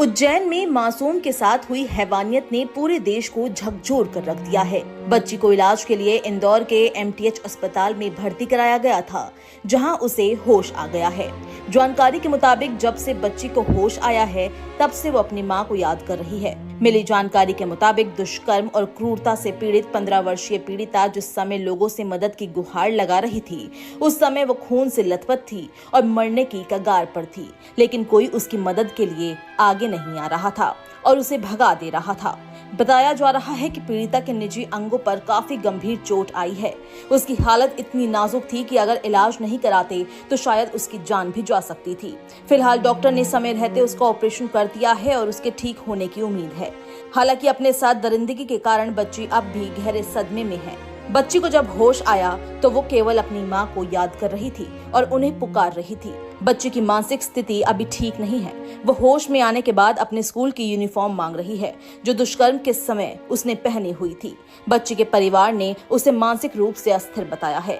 उज्जैन में मासूम के साथ हुई हैवानियत ने पूरे देश को झकझोर कर रख दिया है। बच्ची को इलाज के लिए इंदौर के एमटीएच अस्पताल में भर्ती कराया गया था, जहां उसे होश आ गया है। जानकारी के मुताबिक जब से बच्ची को होश आया है, तब से वो अपनी मां को याद कर रही है। मिली जानकारी के मुताबिक दुष्कर्म और क्रूरता से पीड़ित 15 वर्षीय पीड़िता जिस समय लोगों से मदद की गुहार लगा रही थी, उस समय वो खून से लथपथ थी और मरने की कगार पर थी, लेकिन कोई उसकी मदद के लिए आगे नहीं आ रहा था और उसे भगा दे रहा था। बताया जा रहा है कि पीड़िता के निजी अंगों पर काफी गंभीर चोट आई है। उसकी हालत इतनी नाजुक थी कि अगर इलाज नहीं कराते तो शायद उसकी जान भी जा सकती थी। फिलहाल डॉक्टर ने समय रहते उसका ऑपरेशन कर दिया है और उसके ठीक होने की उम्मीद है। हालांकि अपने साथ दरिंदगी के कारण बच्ची अब भी गहरे सदमे में है। बच्ची को जब होश आया तो वो केवल अपनी मां को याद कर रही थी और उन्हें पुकार रही थी। बच्ची की मानसिक स्थिति अभी ठीक नहीं है। वो होश में आने के बाद अपने स्कूल की यूनिफॉर्म मांग रही है, जो दुष्कर्म के समय उसने पहनी हुई थी। बच्ची के परिवार ने उसे मानसिक रूप से अस्थिर बताया है।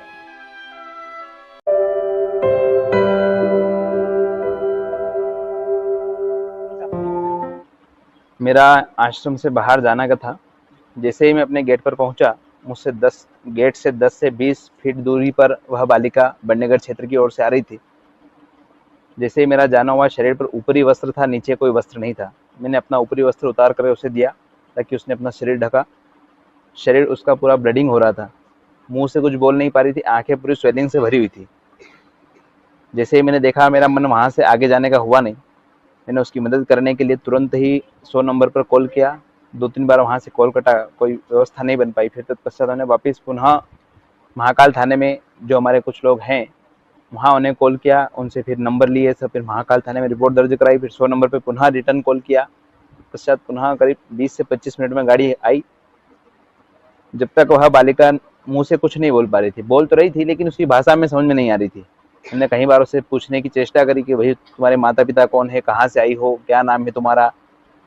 मेरा आश्रम से बाहर जाना का था। जैसे ही मैं अपने गेट पर पहुंचा, मुझसे गेट से 10 से 20 फीट दूरी पर वह बालिका बड़नेगर क्षेत्र की ओर से आ रही थी। जैसे ही मेरा जाना हुआ, शरीर पर ऊपरी वस्त्र था, नीचे कोई वस्त्र नहीं था। मैंने अपना ऊपरी वस्त्र उतार कर उसे दिया ताकि उसने अपना शरीर ढका। शरीर उसका पूरा ब्लीडिंग हो रहा था, मुंह से कुछ बोल नहीं पा रही थी, आंखें पूरी स्वेलिंग से भरी हुई थी। जैसे ही मैंने देखा, मेरा मन वहाँ से आगे जाने का हुआ नहीं। मैंने उसकी मदद करने के लिए तुरंत ही 100 नंबर पर कॉल किया। 2-3 बार वहाँ से कॉल कटा, कोई व्यवस्था नहीं बन पाई। फिर तत्पश्चात हमने वापस पुनः महाकाल थाने में जो हमारे कुछ लोग हैं, वहाँ उन्हें कॉल किया, उनसे फिर नंबर लिए सब, फिर महाकाल थाने में रिपोर्ट दर्ज कराई। फिर 100 नंबर पर पुनः रिटर्न कॉल किया। पश्चात पुनः करीब 20 से 25 मिनट में गाड़ी आई। जब तक वह बालिका मुँह से कुछ नहीं बोल पा रही थी, बोल तो रही थी लेकिन उसकी भाषा में समझ में नहीं आ रही थी। हमने कई बार उससे पूछने की चेष्टा करी कि भाई तुम्हारे माता पिता कौन है, कहाँ से आई हो, क्या नाम है तुम्हारा।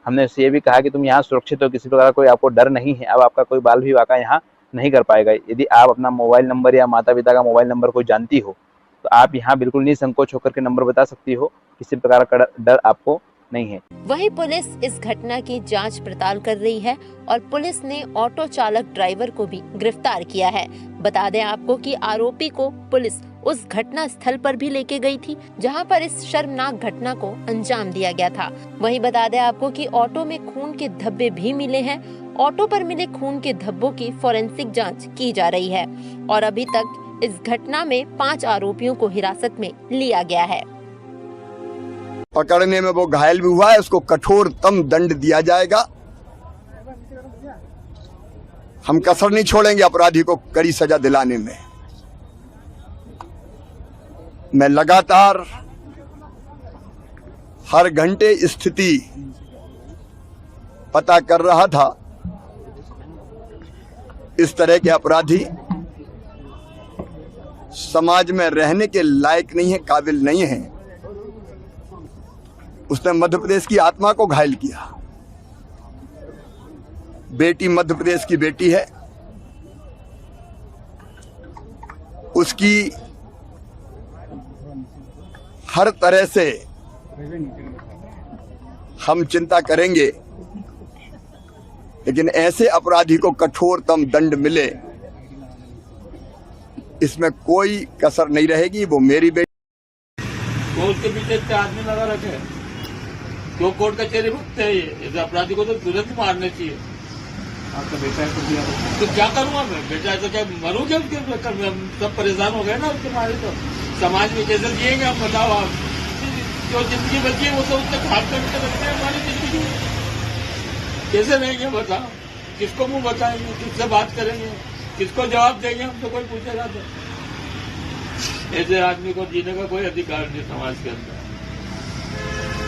हमने उससे ये भी कहा कि तुम यहाँ सुरक्षित हो, किसी प्रकार कोई आपको डर नहीं है, अब आपका कोई बाल भी वाका यहाँ नहीं कर पाएगा। यदि आप अपना मोबाइल नंबर या माता पिता का मोबाइल नंबर कोई जानती हो तो आप यहाँ बिल्कुल निसंकोच होकर के नंबर बता सकती हो, किसी प्रकार का डर आपको नहीं है। वहीं पुलिस इस घटना की जांच पड़ताल कर रही है और पुलिस ने ऑटो चालक ड्राइवर को भी गिरफ्तार किया है। बता दें आपको कि आरोपी को पुलिस उस घटना स्थल पर भी लेके गई थी, जहां पर इस शर्मनाक घटना को अंजाम दिया गया था। वहीं बता दें आपको कि ऑटो में खून के धब्बे भी मिले हैं। ऑटो पर मिले खून के धब्बों की फोरेंसिक जांच की जा रही है और अभी तक इस घटना में 5 आरोपियों को हिरासत में लिया गया है। पकड़ने में वो घायल भी हुआ है, उसको कठोरतम दंड दिया जाएगा। हम कसर नहीं छोड़ेंगे अपराधी को कड़ी सजा दिलाने में। मैं लगातार हर घंटे स्थिति पता कर रहा था। इस तरह के अपराधी समाज में रहने के लायक नहीं है, काबिल नहीं है। उसने मध्य प्रदेश की आत्मा को घायल किया। बेटी मध्य प्रदेश की बेटी है, उसकी हर तरह से हम चिंता करेंगे, लेकिन ऐसे अपराधी को कठोरतम दंड मिले, इसमें कोई कसर नहीं रहेगी। वो मेरी बेटी। कोर्ट के पीछे इतने आदमी लगा रखे हैं, क्यों कोर्ट कचहरी भुगते हैं? ये अपराधी को तो तुरंत मारने चाहिए। आपका बेटा है तो क्या करूंगा मैं? बेटा है तो क्या मरूं क्या उसके? सब परेशान हो गए ना उसके मारे। तो समाज में कैसे जिएंगे हम, बताओ आप? जो जिंदगी बची है वो तो उससे खाट करके रखते हैं। हमारी जिंदगी कैसे रहेंगे बताओ? किसको मुंह बताएंगे, किससे बात करेंगे, किसको जवाब देंगे? हमसे कोई पूछेगा तो ऐसे आदमी को जीने का कोई अधिकार नहीं समाज के अंदर।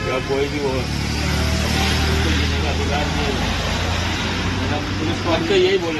या कोई भी हो, उसको जीने का अधिकार नहीं है। पुलिस को हमसे यही बोले।